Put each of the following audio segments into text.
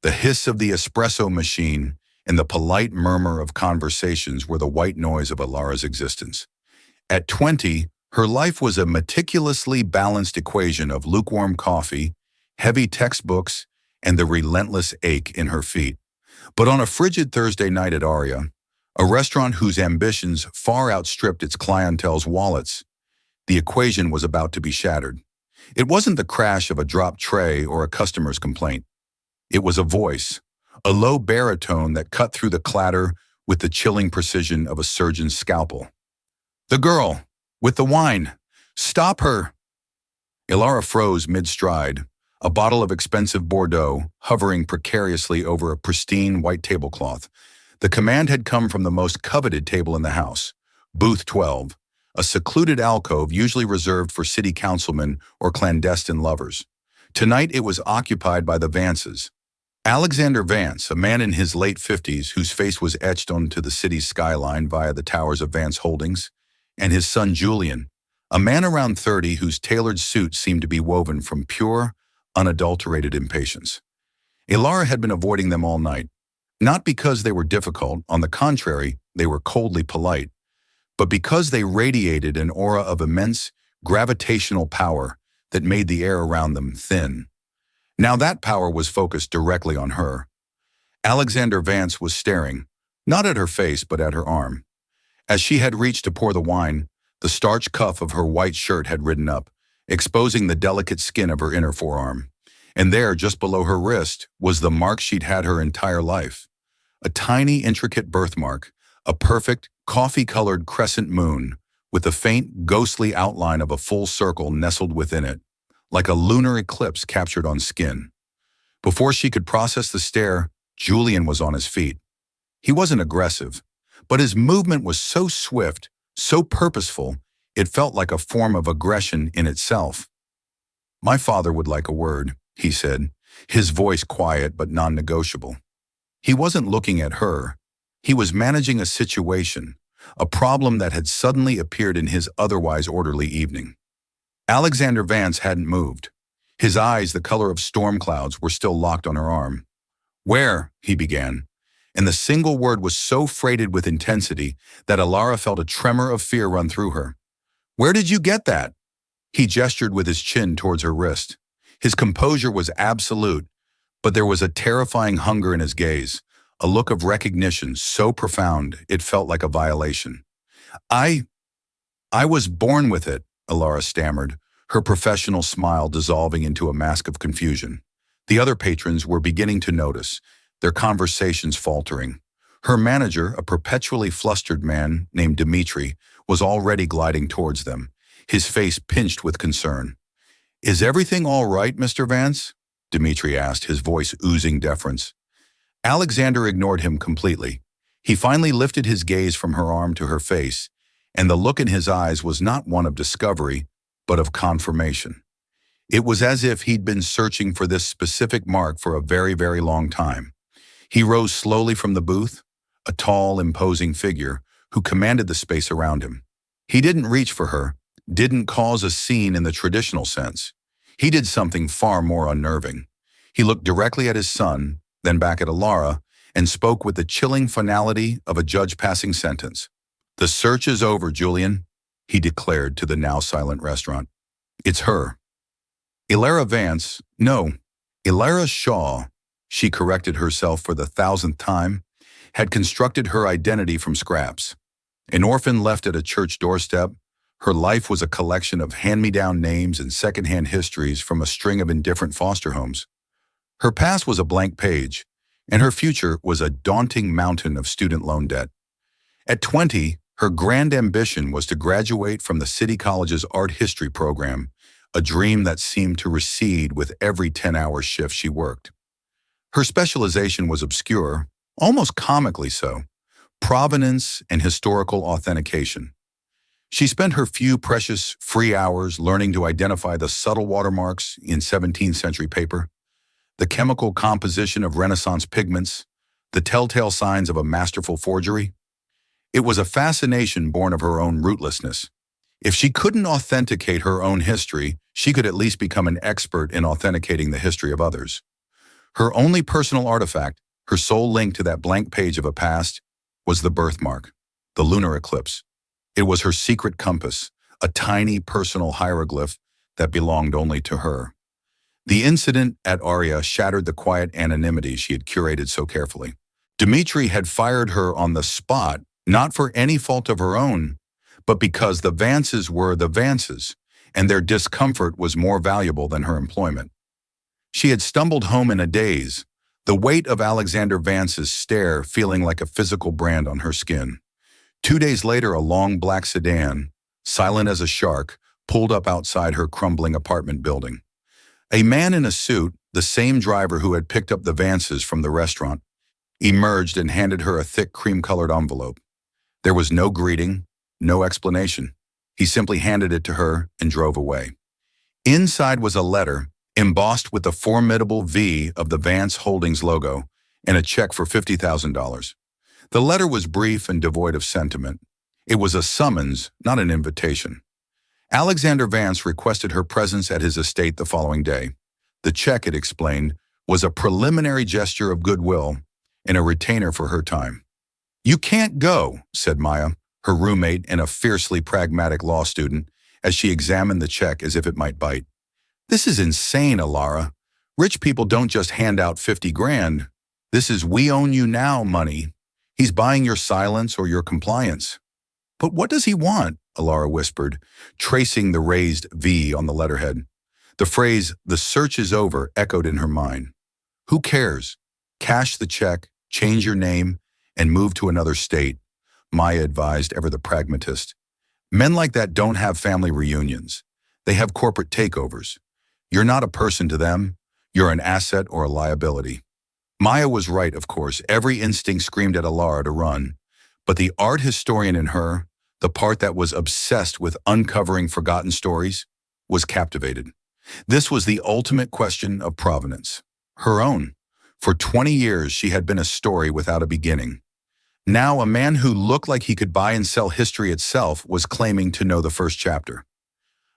The hiss of the espresso machine and the polite murmur of conversations were the white noise of Ilara's existence. At 20, her life was a meticulously balanced equation of lukewarm coffee, heavy textbooks, and the relentless ache in her feet. But on a frigid Thursday night at Aria, a restaurant whose ambitions far outstripped its clientele's wallets, the equation was about to be shattered. It wasn't the crash of a dropped tray or a customer's complaint. It was a voice, a low baritone that cut through the clatter with the chilling precision of a surgeon's scalpel. "The girl, with the wine! Stop her!" Ilara froze mid-stride, a bottle of expensive Bordeaux hovering precariously over a pristine white tablecloth. The command had come from the most coveted table in the house, Booth 12, a secluded alcove usually reserved for city councilmen or clandestine lovers. Tonight it was occupied by the Vances. Alexander Vance, a man in his late 50s whose face was etched onto the city's skyline via the towers of Vance Holdings, and his son Julian, a man around 30 whose tailored suit seemed to be woven from pure, unadulterated impatience. Ilara had been avoiding them all night, not because they were difficult, on the contrary, they were coldly polite, but because they radiated an aura of immense, gravitational power that made the air around them thin. Now that power was focused directly on her. Alexander Vance was staring, not at her face but at her arm. As she had reached to pour the wine, the starched cuff of her white shirt had ridden up, exposing the delicate skin of her inner forearm. And there, just below her wrist, was the mark she'd had her entire life. A tiny, intricate birthmark, a perfect, coffee-colored crescent moon, with the faint, ghostly outline of a full circle nestled within it, like a lunar eclipse captured on skin. Before she could process the stare, Julian was on his feet. He wasn't aggressive, but his movement was so swift, so purposeful, it felt like a form of aggression in itself. "My father would like a word," he said, his voice quiet but non-negotiable. He wasn't looking at her. He was managing a situation, a problem that had suddenly appeared in his otherwise orderly evening. Alexander Vance hadn't moved. His eyes, the color of storm clouds, were still locked on her arm. "Where?" he began, and the single word was so freighted with intensity that Ilara felt a tremor of fear run through her. "Where did you get that?" He gestured with his chin towards her wrist. His composure was absolute, but there was a terrifying hunger in his gaze, a look of recognition so profound it felt like a violation. I was born with it," Ilara stammered, her professional smile dissolving into a mask of confusion. The other patrons were beginning to notice, their conversations faltering. Her manager, a perpetually flustered man named Dimitri, was already gliding towards them, his face pinched with concern. "Is everything all right, Mr. Vance?" Dimitri asked, his voice oozing deference. Alexander ignored him completely. He finally lifted his gaze from her arm to her face, and the look in his eyes was not one of discovery, but of confirmation. It was as if he'd been searching for this specific mark for a very, very long time. He rose slowly from the booth, a tall, imposing figure who commanded the space around him. He didn't reach for her, didn't cause a scene in the traditional sense. He did something far more unnerving. He looked directly at his son, then back at Ilara, and spoke with the chilling finality of a judge passing sentence. "The search is over, Julian," he declared to the now silent restaurant. "It's her." Ilara Vance, no, Ilara Shaw, she corrected herself for the 1,000th time, had constructed her identity from scraps. An orphan left at a church doorstep, her life was a collection of hand-me-down names and second-hand histories from a string of indifferent foster homes. Her past was a blank page, and her future was a daunting mountain of student loan debt. At 20, her grand ambition was to graduate from the City College's art history program, a dream that seemed to recede with every 10-hour shift she worked. Her specialization was obscure, almost comically so, provenance and historical authentication. She spent her few precious free hours learning to identify the subtle watermarks in 17th century paper, the chemical composition of Renaissance pigments, the telltale signs of a masterful forgery. It was a fascination born of her own rootlessness. If she couldn't authenticate her own history, she could at least become an expert in authenticating the history of others. Her only personal artifact, her sole link to that blank page of a past, was the birthmark, the lunar eclipse. It was her secret compass, a tiny personal hieroglyph that belonged only to her. The incident at Aria shattered the quiet anonymity she had curated so carefully. Dmitri had fired her on the spot, not for any fault of her own, but because the Vances were the Vances, and their discomfort was more valuable than her employment. She had stumbled home in a daze, the weight of Alexander Vance's stare feeling like a physical brand on her skin. 2 days later, a long black sedan, silent as a shark, pulled up outside her crumbling apartment building. A man in a suit, the same driver who had picked up the Vances from the restaurant, emerged and handed her a thick cream-colored envelope. There was no greeting, no explanation. He simply handed it to her and drove away. Inside was a letter, embossed with the formidable V of the Vance Holdings logo, and a check for $50,000. The letter was brief and devoid of sentiment. It was a summons, not an invitation. Alexander Vance requested her presence at his estate the following day. The check, it explained, was a preliminary gesture of goodwill and a retainer for her time. "You can't go," said Maya, her roommate and a fiercely pragmatic law student, as she examined the check as if it might bite. "This is insane, Alara. Rich people don't just hand out 50 grand. This is we own you now money. He's buying your silence or your compliance." "But what does he want?" Alara whispered, tracing the raised V on the letterhead. The phrase, "the search is over," echoed in her mind. "Who cares? Cash the check, change your name, and move to another state," Maya advised, ever the pragmatist. "Men like that don't have family reunions. They have corporate takeovers. You're not a person to them. You're an asset or a liability." Maya was right, of course. Every instinct screamed at Alara to run. But the art historian in her, the part that was obsessed with uncovering forgotten stories, was captivated. This was the ultimate question of provenance. Her own. For 20 years, she had been a story without a beginning. Now, a man who looked like he could buy and sell history itself was claiming to know the first chapter.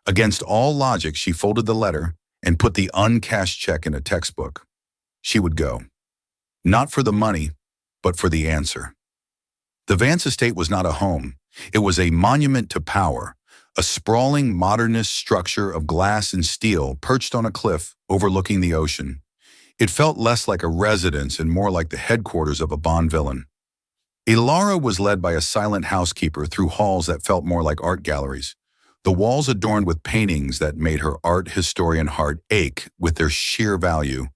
Against all logic, she folded the letter and put the uncashed check in a textbook. She would go. Not for the money, but for the answer. The Vance estate was not a home. It was a monument to power, a sprawling modernist structure of glass and steel perched on a cliff overlooking the ocean. It felt less like a residence and more like the headquarters of a Bond villain. Alara was led by a silent housekeeper through halls that felt more like art galleries, the walls adorned with paintings that made her art historian heart ache with their sheer value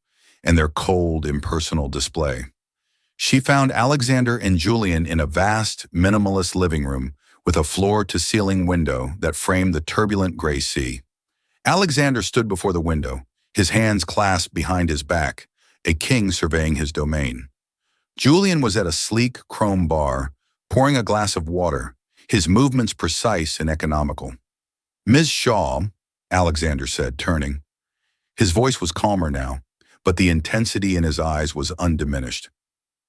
and their cold, impersonal display. She found Alexander and Julian in a vast, minimalist living room with a floor-to-ceiling window that framed the turbulent gray sea. Alexander stood before the window, his hands clasped behind his back, a king surveying his domain. Julian was at a sleek chrome bar, pouring a glass of water, his movements precise and economical. "Ms. Shaw," Alexander said, turning. His voice was calmer now, but the intensity in his eyes was undiminished.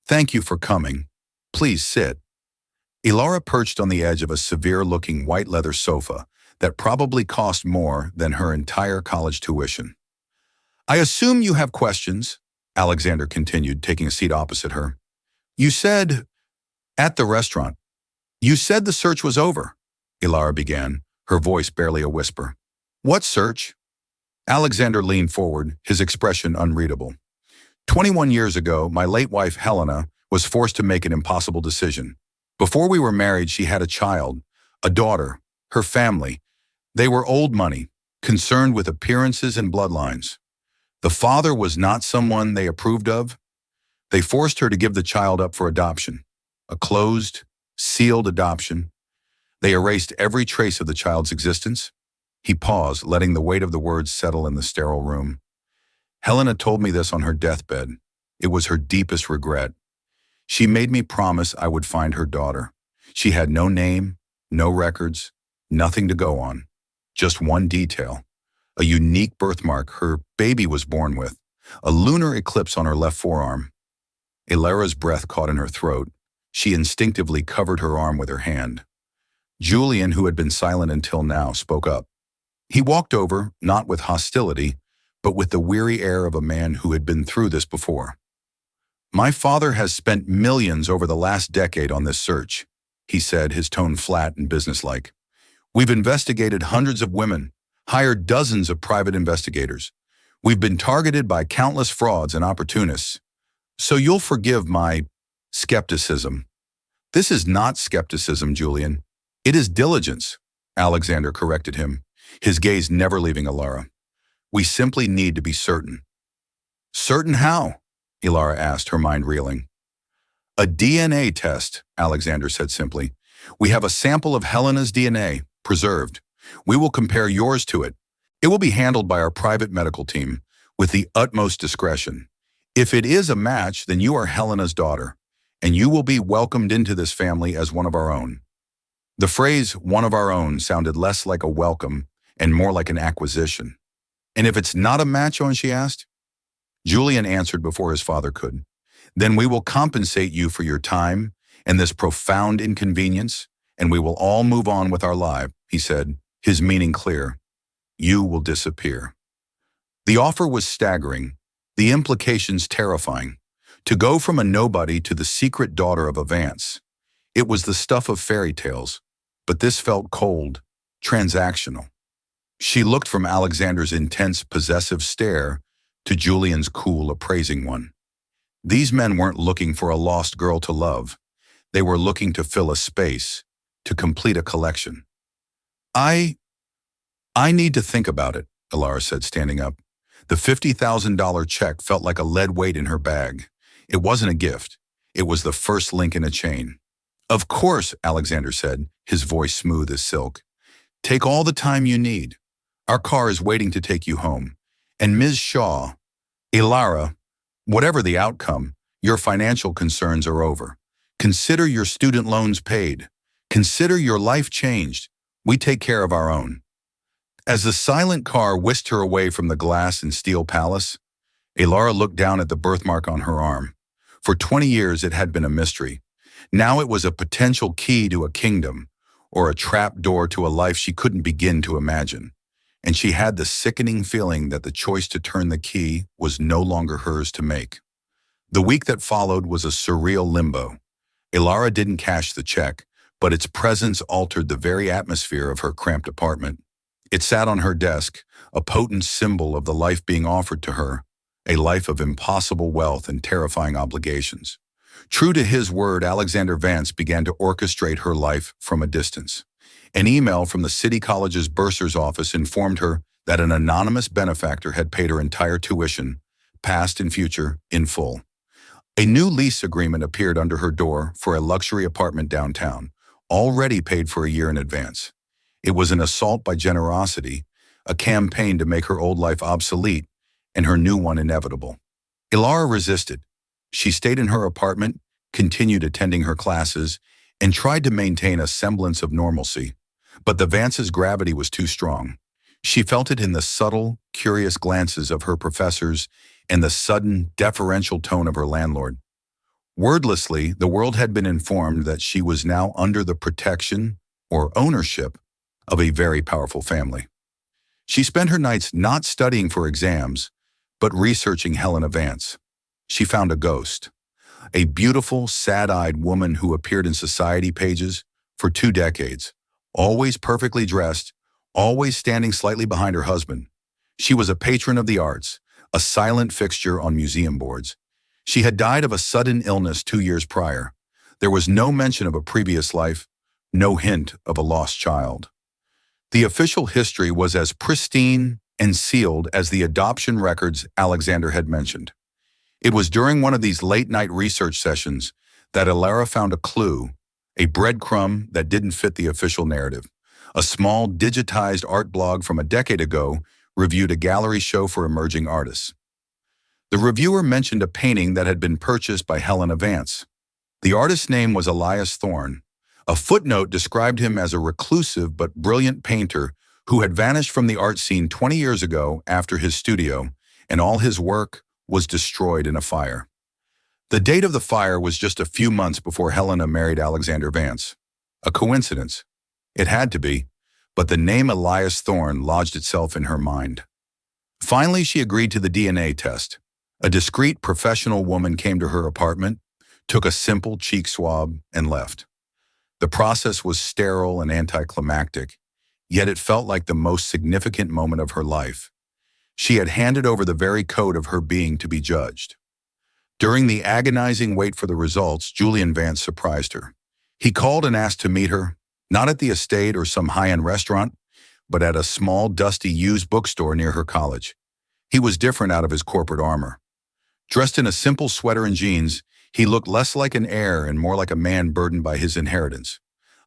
"Thank you for coming. Please sit." Alara perched on the edge of a severe-looking white leather sofa that probably cost more than her entire college tuition. "I assume you have questions," Alexander continued, taking a seat opposite her. "You said, at the restaurant, you said the search was over," Alara began, her voice barely a whisper. "What search?" Alexander leaned forward, his expression unreadable. 21 years ago, my late wife, Helena, was forced to make an impossible decision. Before we were married, she had a child, a daughter, her family. They were old money, concerned with appearances and bloodlines. The father was not someone they approved of. They forced her to give the child up for adoption, a closed, sealed adoption. They erased every trace of the child's existence. He paused, letting the weight of the words settle in the sterile room. Helena told me this on her deathbed. It was her deepest regret. She made me promise I would find her daughter. She had no name, no records, nothing to go on. Just one detail, a unique birthmark her baby was born with, a lunar eclipse on her left forearm. Alara's breath caught in her throat. She instinctively covered her arm with her hand. Julian, who had been silent until now, spoke up. He walked over, not with hostility, but with the weary air of a man who had been through this before. "My father has spent millions over the last decade on this search," he said, his tone flat and businesslike. "We've investigated hundreds of women, hired dozens of private investigators. We've been targeted by countless frauds and opportunists. So you'll forgive my skepticism." "This is not skepticism, Julian. It is diligence," Alexander corrected him, his gaze never leaving Ilara. "We simply need to be certain." "Certain how?" Ilara asked, her mind reeling. "A DNA test," Alexander said simply. "We have a sample of Helena's DNA, preserved. We will compare yours to it. It will be handled by our private medical team, with the utmost discretion. If it is a match, then you are Helena's daughter, and you will be welcomed into this family as one of our own." The phrase, "one of our own," sounded less like a welcome and more like an acquisition. "And if it's not a match," she asked. Julian answered before his father could. "Then we will compensate you for your time and this profound inconvenience, and we will all move on with our lives," he said, his meaning clear. "You will disappear." The offer was staggering, the implications terrifying. To go from a nobody to the secret daughter of a Vance. It was the stuff of fairy tales, but this felt cold, transactional. She looked from Alexander's intense, possessive stare to Julian's cool, appraising one. These men weren't looking for a lost girl to love. They were looking to fill a space, to complete a collection. I need to think about it," Ilara said, standing up. The $50,000 check felt like a lead weight in her bag. It wasn't a gift. It was the first link in a chain. "Of course," Alexander said, his voice smooth as silk. "Take all the time you need. Our car is waiting to take you home. And Ms. Shaw, Ilara, whatever the outcome, your financial concerns are over. Consider your student loans paid. Consider your life changed. We take care of our own." As the silent car whisked her away from the glass and steel palace, Ilara looked down at the birthmark on her arm. For 20 years it had been a mystery. Now it was a potential key to a kingdom, or a trap door to a life she couldn't begin to imagine. And she had the sickening feeling that the choice to turn the key was no longer hers to make. The week that followed was a surreal limbo. Ilara didn't cash the check, but its presence altered the very atmosphere of her cramped apartment. It sat on her desk, a potent symbol of the life being offered to her, a life of impossible wealth and terrifying obligations. True to his word, Alexander Vance began to orchestrate her life from a distance. An email from the City College's bursar's office informed her that an anonymous benefactor had paid her entire tuition, past and future, in full. A new lease agreement appeared under her door for a luxury apartment downtown, already paid for a year in advance. It was an assault by generosity, a campaign to make her old life obsolete and her new one inevitable. Ilara resisted. She stayed in her apartment, continued attending her classes, and tried to maintain a semblance of normalcy. But the Vance's gravity was too strong. She felt it in the subtle, curious glances of her professors and the sudden, deferential tone of her landlord. Wordlessly, the world had been informed that she was now under the protection or ownership of a very powerful family. She spent her nights not studying for exams, but researching Helena Vance. She found a ghost, a beautiful, sad-eyed woman who appeared in society pages for 2 decades, always perfectly dressed, always standing slightly behind her husband. She was a patron of the arts, a silent fixture on museum boards. She had died of a sudden illness 2 years prior. There was no mention of a previous life, no hint of a lost child. The official history was as pristine and sealed as the adoption records Alexander had mentioned. It was during one of these late-night research sessions that Ilara found a clue, a breadcrumb that didn't fit the official narrative. A small, digitized art blog from a decade ago reviewed a gallery show for emerging artists. The reviewer mentioned a painting that had been purchased by Helena Vance. The artist's name was Elias Thorne. A footnote described him as a reclusive but brilliant painter who had vanished from the art scene 20 years ago after his studio, and all his work was destroyed in a fire. The date of the fire was just a few months before Helena married Alexander Vance. A coincidence? It had to be, but the name Elias Thorne lodged itself in her mind. Finally, she agreed to the DNA test. A discreet professional woman came to her apartment, took a simple cheek swab, and left. The process was sterile and anticlimactic, yet it felt like the most significant moment of her life. She had handed over the very code of her being to be judged. During the agonizing wait for the results, Julian Vance surprised her. He called and asked to meet her, not at the estate or some high-end restaurant, but at a small, dusty used bookstore near her college. He was different out of his corporate armor. Dressed in a simple sweater and jeans, he looked less like an heir and more like a man burdened by his inheritance.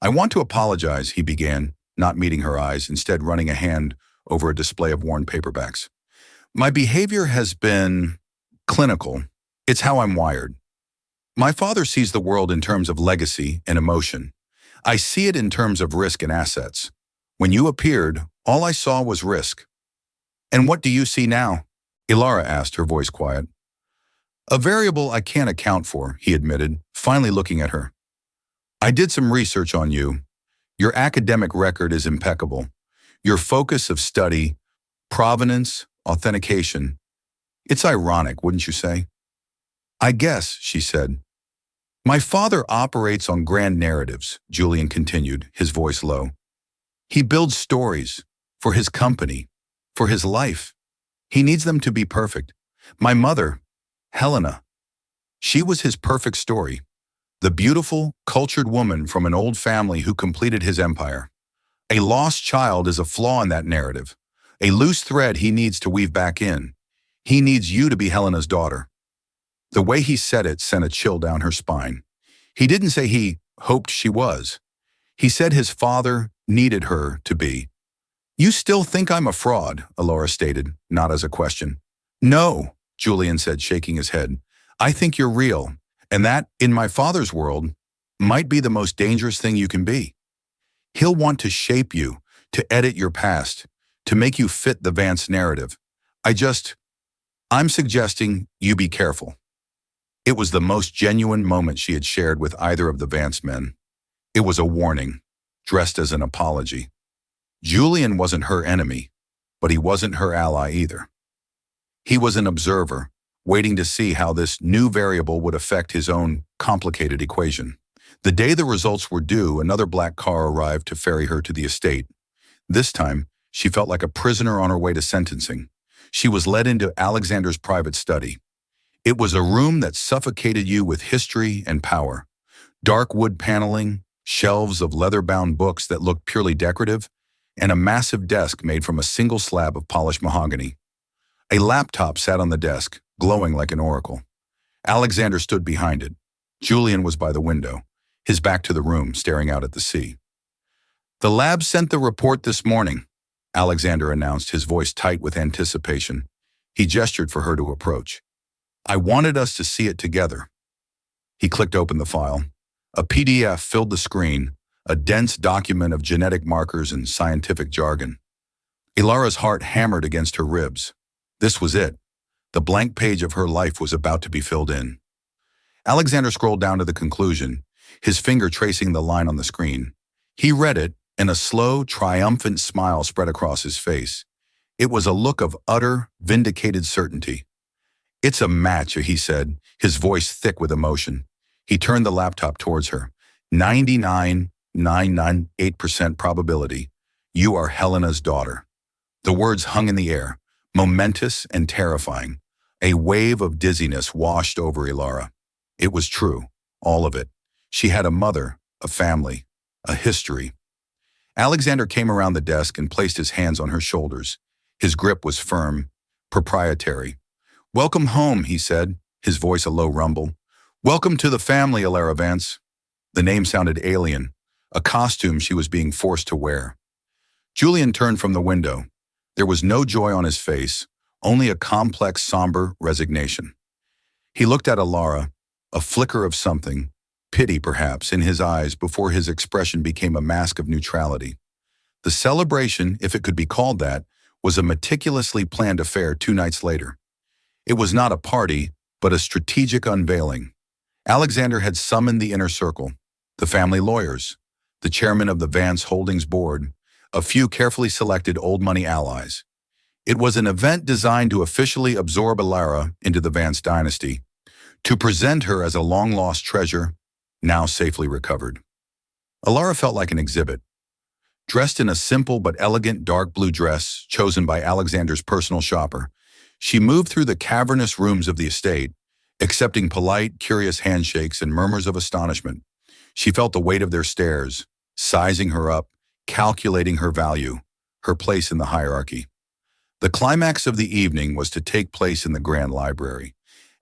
"I want to apologize," he began, not meeting her eyes, instead running a hand over a display of worn paperbacks. "My behavior has been clinical. It's how I'm wired. My father sees the world in terms of legacy and emotion. I see it in terms of risk and assets. When you appeared, all I saw was risk." "And what do you see now?" Ilara asked, her voice quiet. "A variable I can't account for," he admitted, finally looking at her. "I did some research on you. Your academic record is impeccable. Your focus of study, provenance, authentication. It's ironic, wouldn't you say?" "I guess," she said. "My father operates on grand narratives," Julian continued, his voice low. "He builds stories for his company, for his life. He needs them to be perfect. My mother, Helena, she was his perfect story. The beautiful, cultured woman from an old family who completed his empire. A lost child is a flaw in that narrative, a loose thread he needs to weave back in. He needs you to be Helena's daughter." The way he said it sent a chill down her spine. He didn't say he hoped she was. He said his father needed her to be. "You still think I'm a fraud," Alora stated, not as a question. "No," Julian said, shaking his head. "I think you're real, and that, in my father's world, might be the most dangerous thing you can be. He'll want to shape you, to edit your past, to make you fit the Vance narrative. I'm suggesting you be careful." It was the most genuine moment she had shared with either of the Vance men. It was a warning, dressed as an apology. Julian wasn't her enemy, but he wasn't her ally either. He was an observer, waiting to see how this new variable would affect his own complicated equation. The day the results were due, another black car arrived to ferry her to the estate. This time, she felt like a prisoner on her way to sentencing. She was led into Alexander's private study. It was a room that suffocated you with history and power. Dark wood paneling, shelves of leather-bound books that looked purely decorative, and a massive desk made from a single slab of polished mahogany. A laptop sat on the desk, glowing like an oracle. Alexander stood behind it. Julian was by the window, his back to the room, staring out at the sea. "The lab sent the report this morning," Alexander announced, his voice tight with anticipation. He gestured for her to approach. "I wanted us to see it together." He clicked open the file. A PDF filled the screen, a dense document of genetic markers and scientific jargon. Ilara's heart hammered against her ribs. This was it. The blank page of her life was about to be filled in. Alexander scrolled down to the conclusion, his finger tracing the line on the screen. He read it, and a slow, triumphant smile spread across his face. It was a look of utter, vindicated certainty. "It's a match," he said, his voice thick with emotion. He turned the laptop towards her. 99.998% probability. You are Helena's daughter." The words hung in the air, momentous and terrifying. A wave of dizziness washed over Ilara. It was true, all of it. She had a mother, a family, a history. Alexander came around the desk and placed his hands on her shoulders. His grip was firm, proprietary. "Welcome home," he said, his voice a low rumble. "Welcome to the family, Ilara Vance." The name sounded alien, a costume she was being forced to wear. Julian turned from the window. There was no joy on his face, only a complex, somber resignation. He looked at Ilara, a flicker of something, pity perhaps, in his eyes before his expression became a mask of neutrality. The celebration, if it could be called that, was a meticulously planned affair 2 nights later. It was not a party, but a strategic unveiling. Alexander had summoned the inner circle, the family lawyers, the chairman of the Vance Holdings board, a few carefully selected old money allies. It was an event designed to officially absorb Elara into the Vance dynasty, to present her as a long-lost treasure, now safely recovered. Elara felt like an exhibit. Dressed in a simple but elegant dark blue dress chosen by Alexander's personal shopper, she moved through the cavernous rooms of the estate, accepting polite, curious handshakes and murmurs of astonishment. She felt the weight of their stares, sizing her up, calculating her value, her place in the hierarchy. The climax of the evening was to take place in the Grand Library.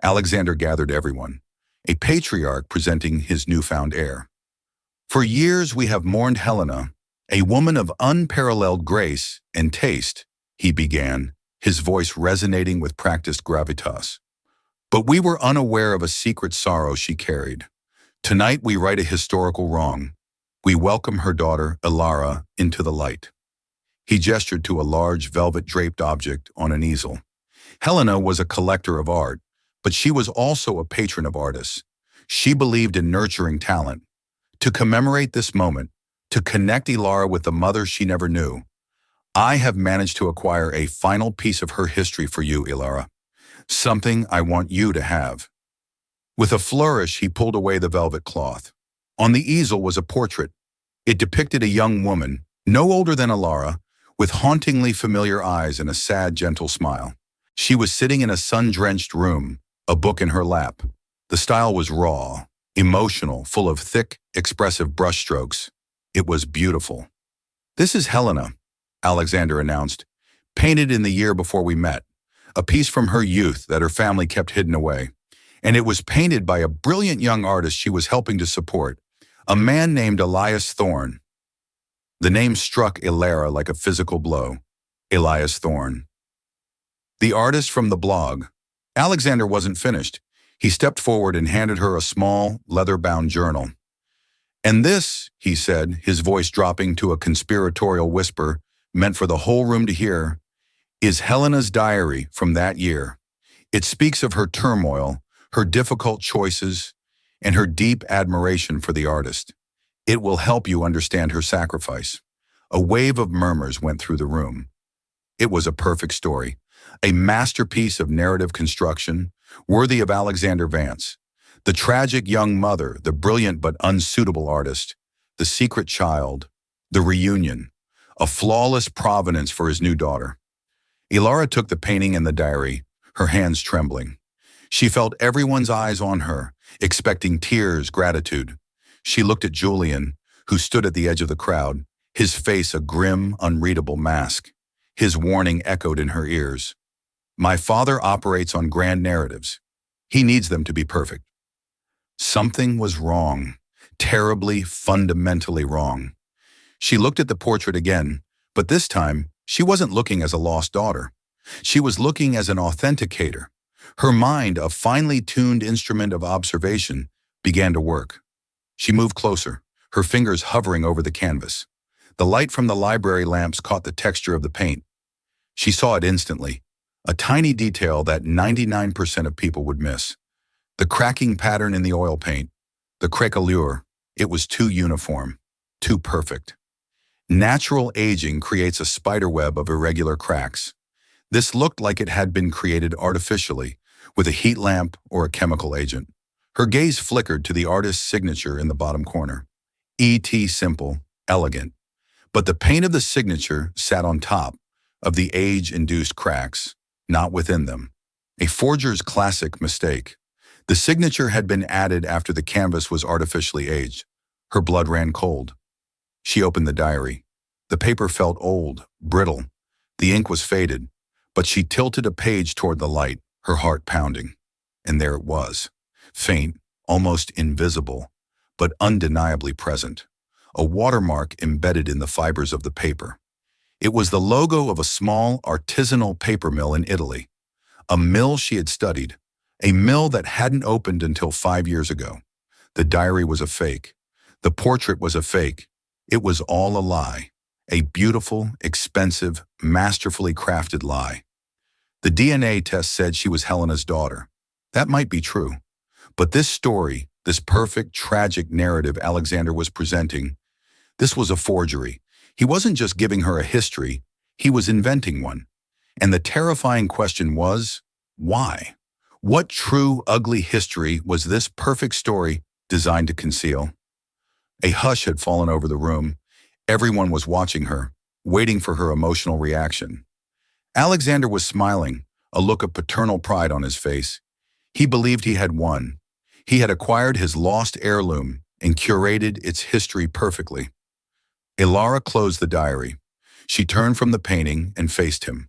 Alexander gathered everyone, a patriarch presenting his newfound heir. For years we have mourned Helena, a woman of unparalleled grace and taste, he began, his voice resonating with practiced gravitas. But we were unaware of a secret sorrow she carried. Tonight we right a historical wrong. We welcome her daughter, Elara, into the light. He gestured to a large velvet-draped object on an easel. Helena was a collector of art, but she was also a patron of artists. She believed in nurturing talent. To commemorate this moment, to connect Elara with the mother she never knew, I have managed to acquire a final piece of her history for you, Elara. Something I want you to have. With a flourish, he pulled away the velvet cloth. On the easel was a portrait. It depicted a young woman, no older than Elara, with hauntingly familiar eyes and a sad, gentle smile. She was sitting in a sun-drenched room, a book in her lap. The style was raw, emotional, full of thick, expressive brushstrokes. It was beautiful. "This is Helena," Alexander announced, "painted in the year before we met, a piece from her youth that her family kept hidden away. And it was painted by a brilliant young artist she was helping to support, a man named Elias Thorne." The name struck Elara like a physical blow. Elias Thorne. The artist from the blog. Alexander wasn't finished. He stepped forward and handed her a small, leather-bound journal. "And this," he said, his voice dropping to a conspiratorial whisper meant for the whole room to hear, "is Helena's diary from that year. It speaks of her turmoil, her difficult choices, and her deep admiration for the artist. It will help you understand her sacrifice." A wave of murmurs went through the room. It was a perfect story, a masterpiece of narrative construction, worthy of Alexander Vance. The tragic young mother, the brilliant but unsuitable artist, the secret child, the reunion, a flawless provenance for his new daughter. Elara took the painting and the diary, her hands trembling. She felt everyone's eyes on her, expecting tears, gratitude. She looked at Julian, who stood at the edge of the crowd, his face a grim, unreadable mask. His warning echoed in her ears. "My father operates on grand narratives. He needs them to be perfect." Something was wrong, terribly, fundamentally wrong. She looked at the portrait again, but this time she wasn't looking as a lost daughter. She was looking as an authenticator. Her mind, a finely tuned instrument of observation, began to work. She moved closer, her fingers hovering over the canvas. The light from the library lamps caught the texture of the paint. She saw it instantly, a tiny detail that 99% of people would miss. The cracking pattern in the oil paint, the craquelure, it was too uniform, too perfect. Natural aging creates a spiderweb of irregular cracks. This looked like it had been created artificially, with a heat lamp or a chemical agent. Her gaze flickered to the artist's signature in the bottom corner. E.T. simple, elegant. But the paint of the signature sat on top of the age-induced cracks, not within them. A forger's classic mistake. The signature had been added after the canvas was artificially aged. Her blood ran cold. She opened the diary. The paper felt old, brittle. The ink was faded, but she tilted a page toward the light, her heart pounding. And there it was. Faint, almost invisible, but undeniably present. A watermark embedded in the fibers of the paper. It was the logo of a small, artisanal paper mill in Italy. A mill she had studied. A mill that hadn't opened until 5 years ago. The diary was a fake. The portrait was a fake. It was all a lie. A beautiful, expensive, masterfully crafted lie. The DNA test said she was Helena's daughter. That might be true. But this story, this perfect, tragic narrative Alexander was presenting, this was a forgery. He wasn't just giving her a history, he was inventing one. And the terrifying question was, why? What true, ugly history was this perfect story designed to conceal? A hush had fallen over the room. Everyone was watching her, waiting for her emotional reaction. Alexander was smiling, a look of paternal pride on his face. He believed he had won. He had acquired his lost heirloom and curated its history perfectly. Ilara closed the diary. She turned from the painting and faced him.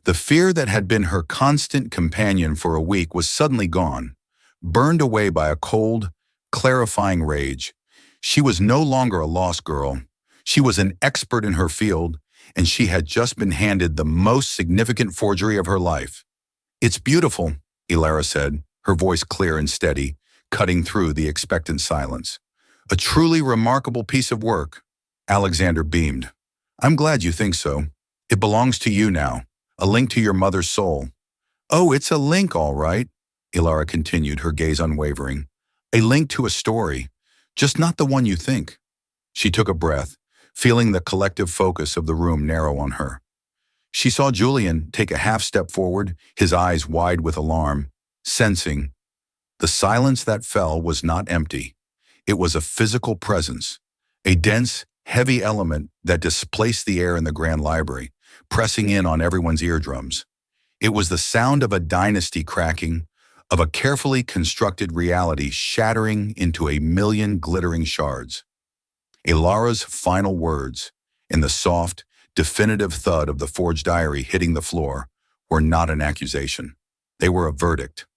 The fear that had been her constant companion for a week was suddenly gone, burned away by a cold, clarifying rage. She was no longer a lost girl. She was an expert in her field, and she had just been handed the most significant forgery of her life. "It's beautiful," Ilara said, her voice clear and steady, cutting through the expectant silence. "A truly remarkable piece of work." Alexander beamed. "I'm glad you think so. It belongs to you now, a link to your mother's soul." "Oh, it's a link, all right," Ilara continued, her gaze unwavering. "A link to a story, just not the one you think." She took a breath, feeling the collective focus of the room narrow on her. She saw Julian take a half step forward, his eyes wide with alarm, sensing. The silence that fell was not empty. It was a physical presence, a dense, heavy element that displaced the air in the grand library, pressing in on everyone's eardrums. It was the sound of a dynasty cracking, of a carefully constructed reality shattering into a million glittering shards. Ilara's final words, in the soft, definitive thud of the forged diary hitting the floor, were not an accusation. They were a verdict.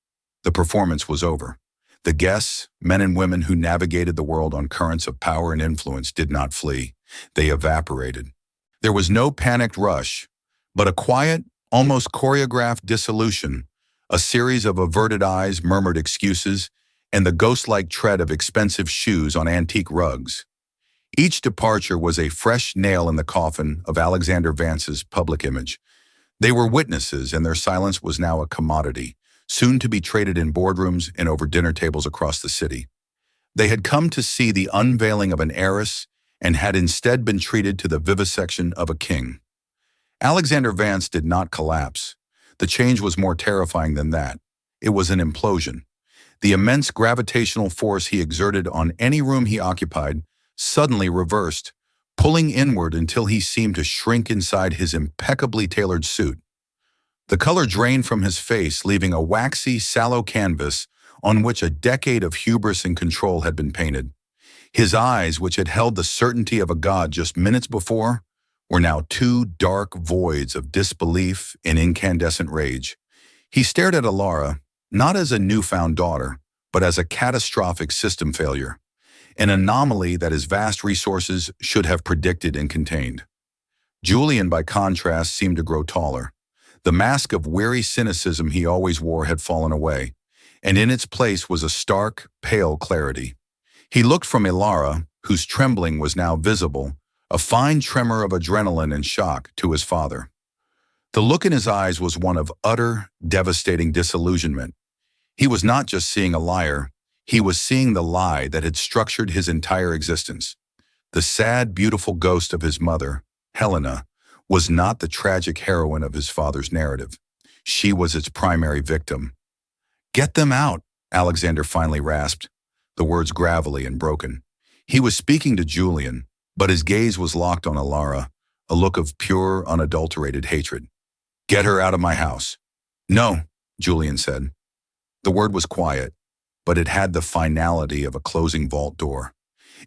The performance was over. The guests, men and women who navigated the world on currents of power and influence, did not flee. They evaporated. There was no panicked rush, but a quiet, almost choreographed dissolution, a series of averted eyes, murmured excuses, and the ghost-like tread of expensive shoes on antique rugs. Each departure was a fresh nail in the coffin of Alexander Vance's public image. They were witnesses, and their silence was now a commodity, soon to be traded in boardrooms and over dinner tables across the city. They had come to see the unveiling of an heiress and had instead been treated to the vivisection of a king. Alexander Vance did not collapse. The change was more terrifying than that. It was an implosion. The immense gravitational force he exerted on any room he occupied suddenly reversed, pulling inward until he seemed to shrink inside his impeccably tailored suit. The color drained from his face, leaving a waxy, sallow canvas on which a decade of hubris and control had been painted. His eyes, which had held the certainty of a god just minutes before, were now two dark voids of disbelief and incandescent rage. He stared at Ilara, not as a newfound daughter, but as a catastrophic system failure, an anomaly that his vast resources should have predicted and contained. Julian, by contrast, seemed to grow taller. The mask of weary cynicism he always wore had fallen away, and in its place was a stark, pale clarity. He looked from Ilara, whose trembling was now visible, a fine tremor of adrenaline and shock, to his father. The look in his eyes was one of utter, devastating disillusionment. He was not just seeing a liar, he was seeing the lie that had structured his entire existence. The sad, beautiful ghost of his mother, Helena, was not the tragic heroine of his father's narrative. She was its primary victim. "Get them out," Alexander finally rasped, the words gravelly and broken. He was speaking to Julian, but his gaze was locked on Ilara, a look of pure, unadulterated hatred. "Get her out of my house." "No," Julian said. The word was quiet, but it had the finality of a closing vault door.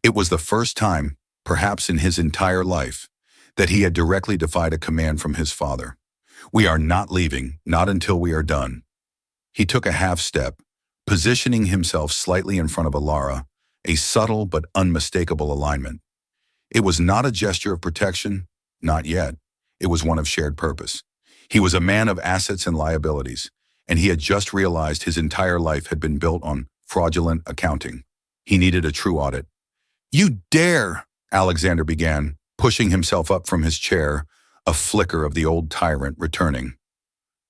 It was the first time, perhaps in his entire life, that he had directly defied a command from his father. "We are not leaving, not until we are done." He took a half step, positioning himself slightly in front of Ilara, a subtle but unmistakable alignment. It was not a gesture of protection, not yet. It was one of shared purpose. He was a man of assets and liabilities, and he had just realized his entire life had been built on fraudulent accounting. He needed a true audit. "You dare," Alexander began, pushing himself up from his chair, a flicker of the old tyrant returning.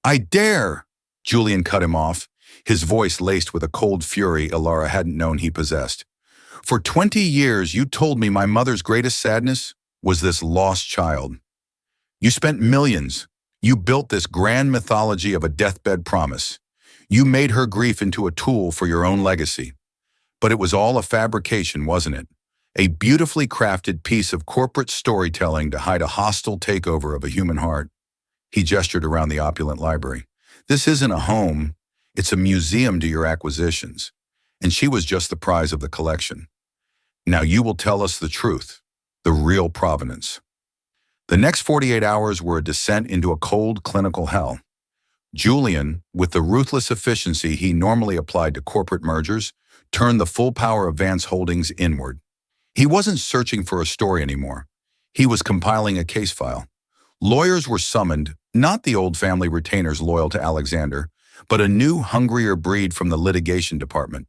"I dare," Julian cut him off, his voice laced with a cold fury Ilara hadn't known he possessed. "For 20 years you told me my mother's greatest sadness was this lost child. You spent millions, You built this grand mythology of a deathbed promise. You made her grief into a tool for your own legacy. But it was all a fabrication, wasn't it? A beautifully crafted piece of corporate storytelling to hide a hostile takeover of a human heart. He gestured around the opulent library. This isn't a home, it's a museum to your acquisitions. And she was just the prize of the collection. Now you will tell us the truth, the real provenance. The next 48 hours were a descent into a cold clinical hell. Julian, with the ruthless efficiency he normally applied to corporate mergers, turned the full power of Vance Holdings inward. He wasn't searching for a story anymore. He was compiling a case file. Lawyers were summoned, not the old family retainers loyal to Alexander, but a new, hungrier breed from the litigation department.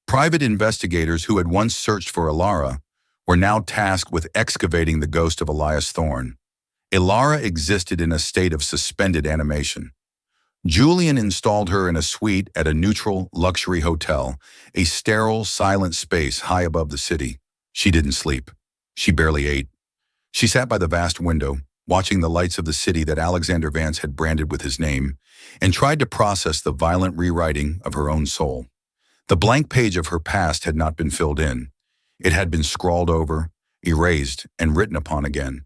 Private investigators who had once searched for Ilara were now tasked with excavating the ghost of Elias Thorne. Ilara existed in a state of suspended animation. Julian installed her in a suite at a neutral, luxury hotel, a sterile, silent space high above the city. She didn't sleep. She barely ate. She sat by the vast window, watching the lights of the city that Alexander Vance had branded with his name, and tried to process the violent rewriting of her own soul. The blank page of her past had not been filled in. It had been scrawled over, erased, and written upon again.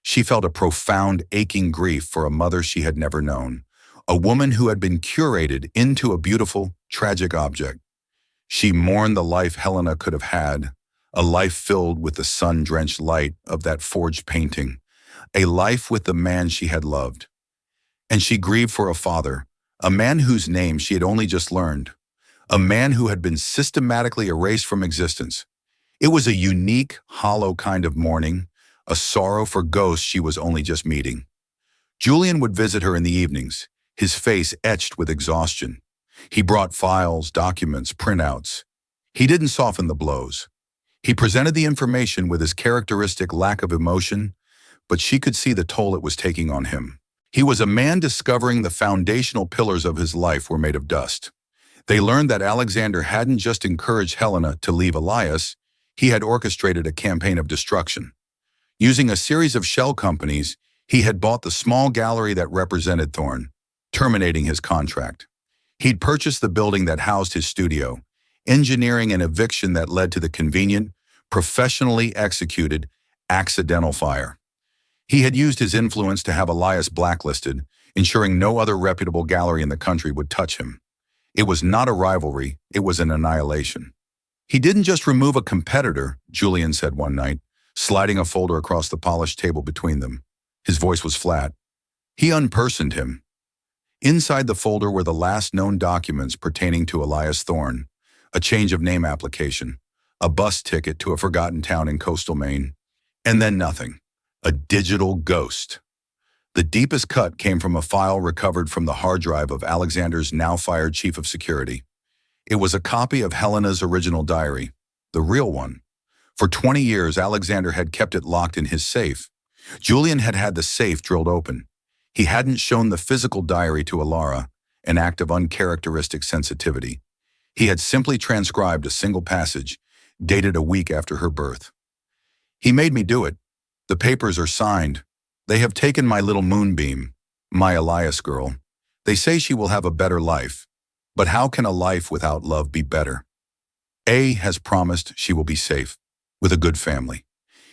She felt a profound, aching grief for a mother she had never known, a woman who had been curated into a beautiful, tragic object. She mourned the life Helena could have had, a life filled with the sun-drenched light of that forged painting, a life with the man she had loved. And she grieved for a father, a man whose name she had only just learned, a man who had been systematically erased from existence. It was a unique, hollow kind of mourning, a sorrow for ghosts she was only just meeting. Julian would visit her in the evenings, his face etched with exhaustion. He brought files, documents, printouts. He didn't soften the blows. He presented the information with his characteristic lack of emotion, but she could see the toll it was taking on him. He was a man discovering the foundational pillars of his life were made of dust. They learned that Alexander hadn't just encouraged Helena to leave Elias, he had orchestrated a campaign of destruction. Using a series of shell companies, he had bought the small gallery that represented Thorne, terminating his contract. He'd purchased the building that housed his studio, engineering an eviction that led to the convenient, professionally executed, accidental fire. He had used his influence to have Elias blacklisted, ensuring no other reputable gallery in the country would touch him. It was not a rivalry, it was an annihilation. He didn't just remove a competitor, Julian said one night, sliding a folder across the polished table between them. His voice was flat. He unpersoned him. Inside the folder were the last known documents pertaining to Elias Thorne, a change of name application, a bus ticket to a forgotten town in coastal Maine, and then nothing. A digital ghost. The deepest cut came from a file recovered from the hard drive of Alexander's now-fired chief of security. It was a copy of Helena's original diary, the real one. For 20 years, Alexander had kept it locked in his safe. Julian had had the safe drilled open. He hadn't shown the physical diary to Ilara, an act of uncharacteristic sensitivity. He had simply transcribed a single passage, dated a week after her birth. He made me do it. The papers are signed. They have taken my little moonbeam, my Elias girl. They say she will have a better life. But how can a life without love be better? A has promised she will be safe, with a good family.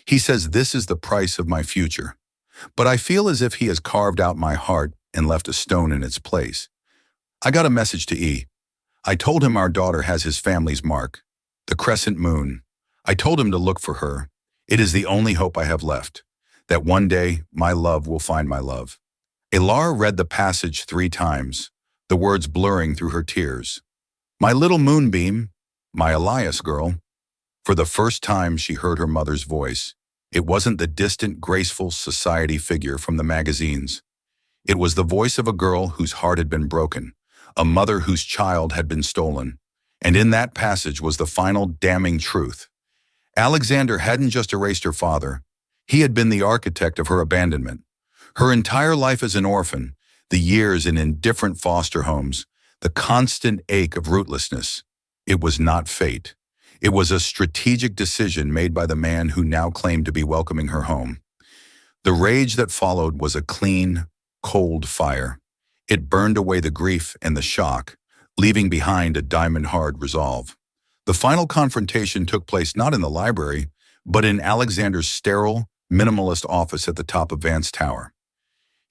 He says this is the price of my future. But I feel as if he has carved out my heart and left a stone in its place. I got a message to E. I told him our daughter has his family's mark, the crescent moon. I told him to look for her. It is the only hope I have left, that one day my love will find my love. Ilara read the passage 3 times, the words blurring through her tears. My little moonbeam, my Elias girl. For the first time she heard her mother's voice. It wasn't the distant, graceful society figure from the magazines. It was the voice of a girl whose heart had been broken, a mother whose child had been stolen. And in that passage was the final damning truth. Alexander hadn't just erased her father. He had been the architect of her abandonment. Her entire life as an orphan, the years in indifferent foster homes, the constant ache of rootlessness. It was not fate. It was a strategic decision made by the man who now claimed to be welcoming her home. The rage that followed was a clean, cold fire. It burned away the grief and the shock, leaving behind a diamond-hard resolve. The final confrontation took place not in the library, but in Alexander's sterile, minimalist office at the top of Vance Tower.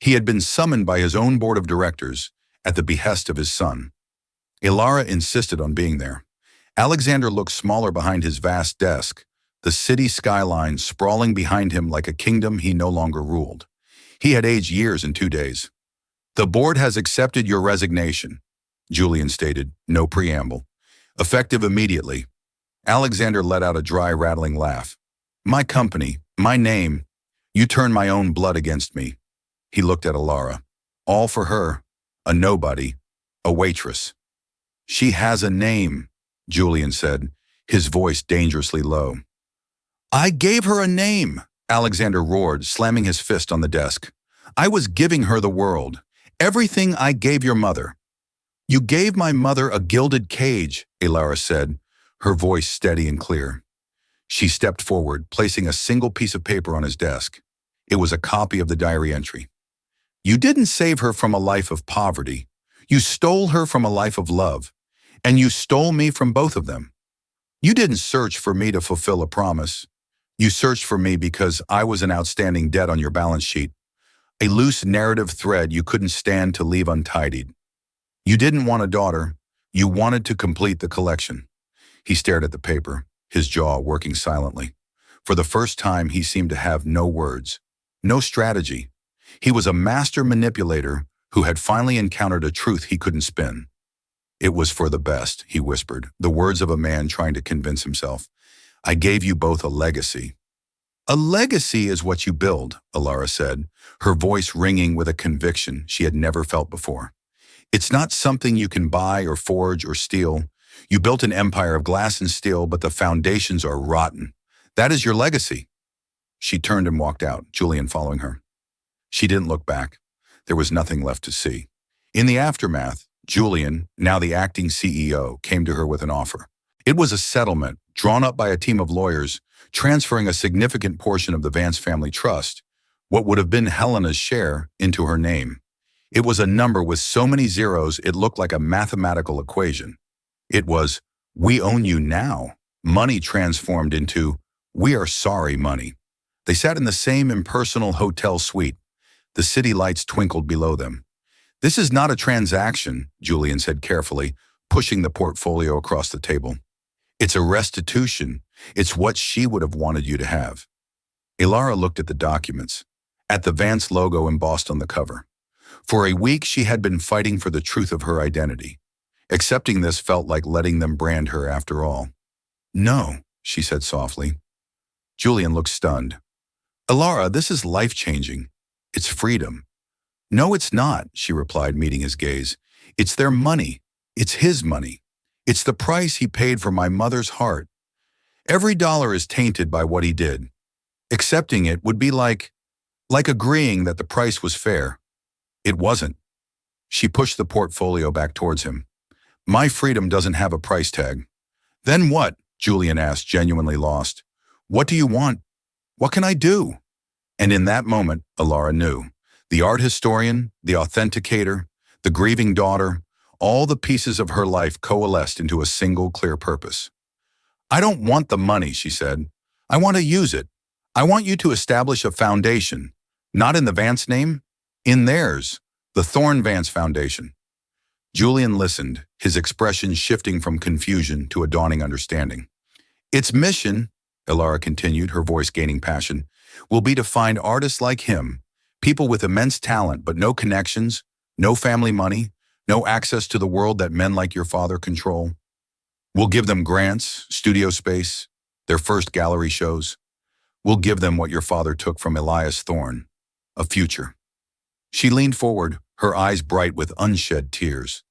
He had been summoned by his own board of directors at the behest of his son. Ilara insisted on being there. Alexander looked smaller behind his vast desk, the city skyline sprawling behind him like a kingdom he no longer ruled. He had aged years in 2 days. "The board has accepted your resignation," Julian stated, no preamble. "Effective immediately." Alexander let out a dry, rattling laugh. "My company, my name, you turn my own blood against me." He looked at Ilara. "All for her, a nobody, a waitress." "She has a name," Julian said, his voice dangerously low. "I gave her a name," Alexander roared, slamming his fist on the desk. "I was giving her the world. Everything I gave your mother." "You gave my mother a gilded cage," Ilara said, her voice steady and clear. She stepped forward, placing a single piece of paper on his desk. It was a copy of the diary entry. "You didn't save her from a life of poverty. You stole her from a life of love. And you stole me from both of them. You didn't search for me to fulfill a promise. You searched for me because I was an outstanding debt on your balance sheet, a loose narrative thread you couldn't stand to leave untidied. You didn't want a daughter. You wanted to complete the collection." He stared at the paper, his jaw working silently. For the first time, he seemed to have no words, no strategy. He was a master manipulator who had finally encountered a truth he couldn't spin. "It was for the best," he whispered, the words of a man trying to convince himself. "I gave you both a legacy." "A legacy is what you build," Ilara said, her voice ringing with a conviction she had never felt before. "It's not something you can buy or forge or steal. You built an empire of glass and steel, but the foundations are rotten. That is your legacy." She turned and walked out, Julian following her. She didn't look back. There was nothing left to see. In the aftermath, Julian, now the acting CEO, came to her with an offer. It was a settlement drawn up by a team of lawyers, transferring a significant portion of the Vance family trust, what would have been Helena's share, into her name. It was a number with so many zeros it looked like a mathematical equation. It was, "We own you now," money transformed into, "We are sorry" money. They sat in the same impersonal hotel suite. The city lights twinkled below them. "This is not a transaction," Julian said carefully, pushing the portfolio across the table. "It's a restitution. It's what she would have wanted you to have." Ilara looked at the documents, at the Vance logo embossed on the cover. For a week, she had been fighting for the truth of her identity. Accepting this felt like letting them brand her after all. "No," she said softly. Julian looked stunned. "Ilara, this is life-changing. It's freedom." "No, it's not," she replied, meeting his gaze. "It's their money. It's his money. It's the price he paid for my mother's heart. Every dollar is tainted by what he did. Accepting it would be like agreeing that the price was fair. It wasn't." She pushed the portfolio back towards him. "My freedom doesn't have a price tag." "Then what?" Julian asked, genuinely lost. "What do you want? What can I do?" And in that moment, Ilara knew. The art historian, the authenticator, the grieving daughter, all the pieces of her life coalesced into a single clear purpose. "I don't want the money," she said. "I want to use it. I want you to establish a foundation, not in the Vance name, in theirs, the Thorne Vance Foundation." Julian listened, his expression shifting from confusion to a dawning understanding. "Its mission," Ilara continued, her voice gaining passion, "will be to find artists like him, people with immense talent but no connections, no family money, no access to the world that men like your father control. We'll give them grants, studio space, their first gallery shows. We'll give them what your father took from Elias Thorne, a future." She leaned forward, her eyes bright with unshed tears.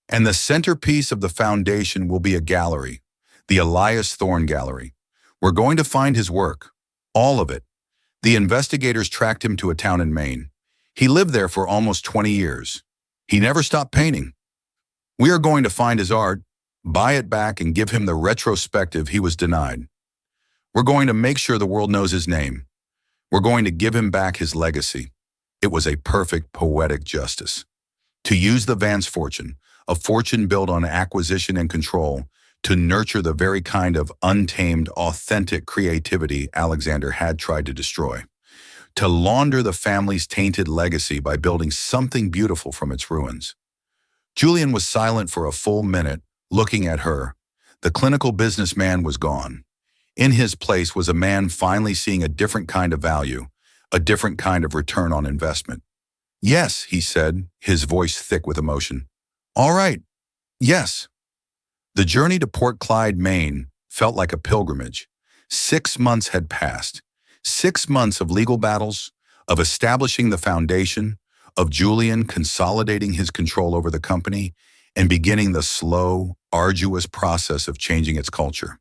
"And the centerpiece of the foundation will be a gallery, the Elias Thorne Gallery. We're going to find his work, all of it. The investigators tracked him to a town in Maine. He lived there for almost 20 years. He never stopped painting. We are going to find his art, buy it back, and give him the retrospective he was denied. We're going to make sure the world knows his name. We're going to give him back his legacy. It was a perfect poetic justice. To use the Vance fortune, a fortune built on acquisition and control, to nurture the very kind of untamed, authentic creativity Alexander had tried to destroy. To launder the family's tainted legacy by building something beautiful from its ruins. Julian was silent for a full minute, looking at her. The clinical businessman was gone. In his place was a man finally seeing a different kind of value, a different kind of return on investment. "Yes," he said, his voice thick with emotion. "All right. Yes." The journey to Port Clyde, Maine, felt like a pilgrimage. 6 months had passed. 6 months of legal battles, of establishing the foundation, of Julian consolidating his control over the company, and beginning the slow, arduous process of changing its culture.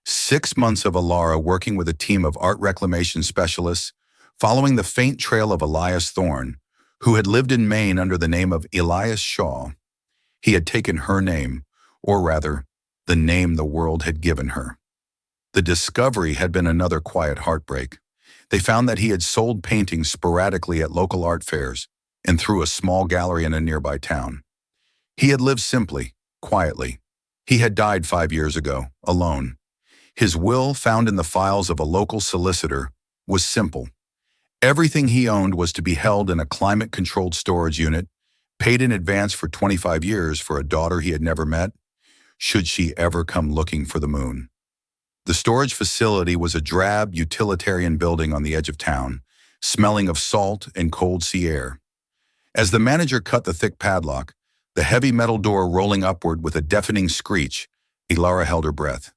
6 months of Alara working with a team of art reclamation specialists, following the faint trail of Elias Thorne, who had lived in Maine under the name of Elias Shaw. He had taken her name, or rather, the name the world had given her. The discovery had been another quiet heartbreak. They found that he had sold paintings sporadically at local art fairs and through a small gallery in a nearby town. He had lived simply, quietly. He had died 5 years ago, alone. His will, found in the files of a local solicitor, was simple. Everything he owned was to be held in a climate-controlled storage unit, paid in advance for 25 years for a daughter he had never met, should she ever come looking for the moon. The storage facility was a drab, utilitarian building on the edge of town, smelling of salt and cold sea air. As the manager cut the thick padlock, the heavy metal door rolling upward with a deafening screech, Alara held her breath.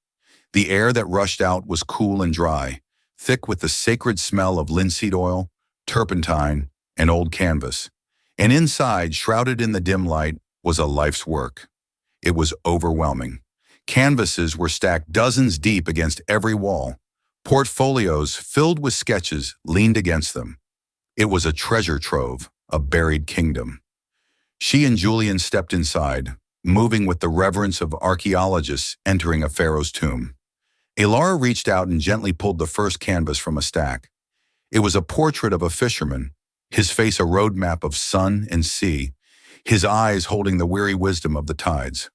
The air that rushed out was cool and dry, thick with the sacred smell of linseed oil, turpentine, and old canvas. And inside, shrouded in the dim light, was a life's work. It was overwhelming. Canvases were stacked dozens deep against every wall. Portfolios filled with sketches leaned against them. It was a treasure trove, a buried kingdom. She and Julian stepped inside, moving with the reverence of archaeologists entering a pharaoh's tomb. Alara reached out and gently pulled the first canvas from a stack. It was a portrait of a fisherman, his face a roadmap of sun and sea, his eyes holding the weary wisdom of the tides.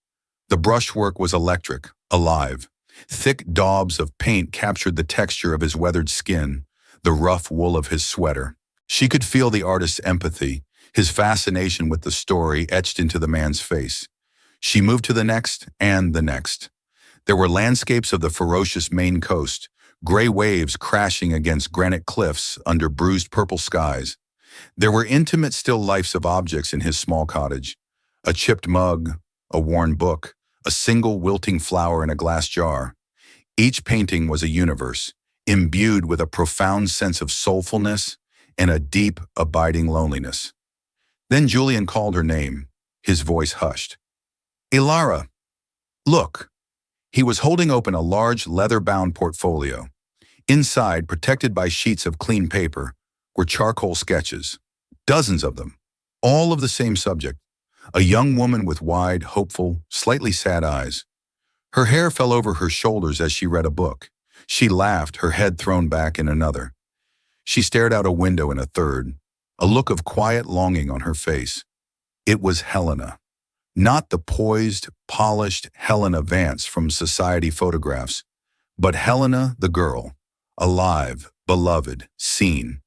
The brushwork was electric, alive. Thick daubs of paint captured the texture of his weathered skin, the rough wool of his sweater. She could feel the artist's empathy, his fascination with the story etched into the man's face. She moved to the next and the next. There were landscapes of the ferocious Maine coast, gray waves crashing against granite cliffs under bruised purple skies. There were intimate still lifes of objects in his small cottage. A chipped mug, a worn book, a single wilting flower in a glass jar. Each painting was a universe, imbued with a profound sense of soulfulness and a deep, abiding loneliness. Then Julian called her name, his voice hushed. "Alara, look." He was holding open a large, leather-bound portfolio. Inside, protected by sheets of clean paper, were charcoal sketches, dozens of them, all of the same subject. A young woman with wide, hopeful, slightly sad eyes. Her hair fell over her shoulders as she read a book. She laughed, her head thrown back in another. She stared out a window in a third, a look of quiet longing on her face. It was Helena. Not the poised, polished Helena Vance from society photographs, but Helena the girl, alive, beloved, seen.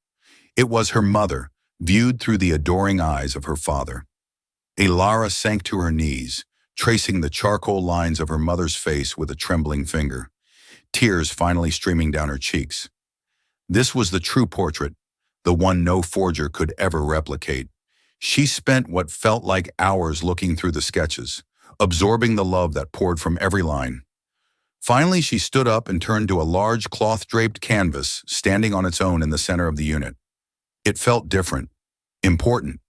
It was her mother, viewed through the adoring eyes of her father. Alara sank to her knees, tracing the charcoal lines of her mother's face with a trembling finger, tears finally streaming down her cheeks. This was the true portrait, the one no forger could ever replicate. She spent what felt like hours looking through the sketches, absorbing the love that poured from every line. Finally, she stood up and turned to a large cloth-draped canvas standing on its own in the center of the unit. It felt different, important.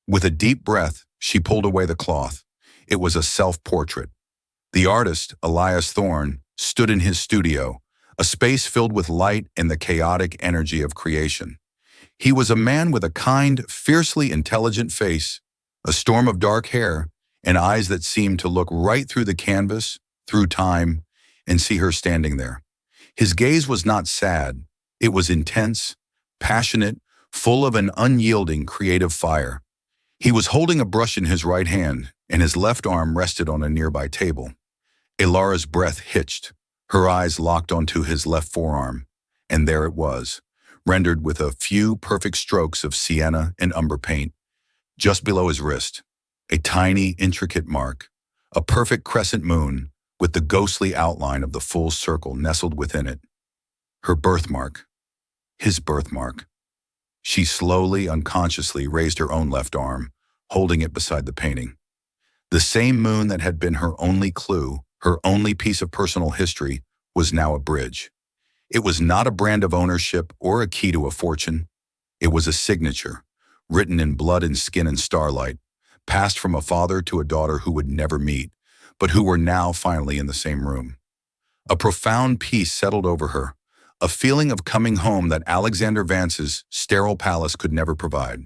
With a deep breath, she pulled away the cloth. It was a self-portrait. The artist, Elias Thorne, stood in his studio, a space filled with light and the chaotic energy of creation. He was a man with a kind, fiercely intelligent face, a storm of dark hair, and eyes that seemed to look right through the canvas, through time, and see her standing there. His gaze was not sad. It was intense, passionate, full of an unyielding creative fire. He was holding a brush in his right hand, and his left arm rested on a nearby table. Ilara's breath hitched. Her eyes locked onto his left forearm, and there it was, rendered with a few perfect strokes of sienna and umber paint. Just below his wrist, a tiny, intricate mark, a perfect crescent moon with the ghostly outline of the full circle nestled within it. Her birthmark. His birthmark. She slowly, unconsciously raised her own left arm, holding it beside the painting. The same moon that had been her only clue, her only piece of personal history, was now a bridge. It was not a brand of ownership or a key to a fortune. It was a signature, written in blood and skin and starlight, passed from a father to a daughter who would never meet, but who were now finally in the same room. A profound peace settled over her, a feeling of coming home that Alexander Vance's sterile palace could never provide.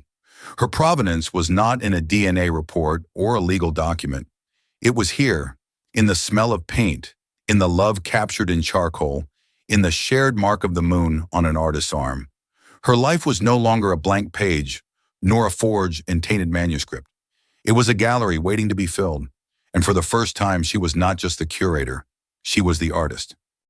Her provenance was not in a DNA report or a legal document. It was here, in the smell of paint, in the love captured in charcoal, in the shared mark of the moon on an artist's arm. Her life was no longer a blank page, nor a forged and tainted manuscript. It was a gallery waiting to be filled, and for the first time she was not just the curator, she was the artist.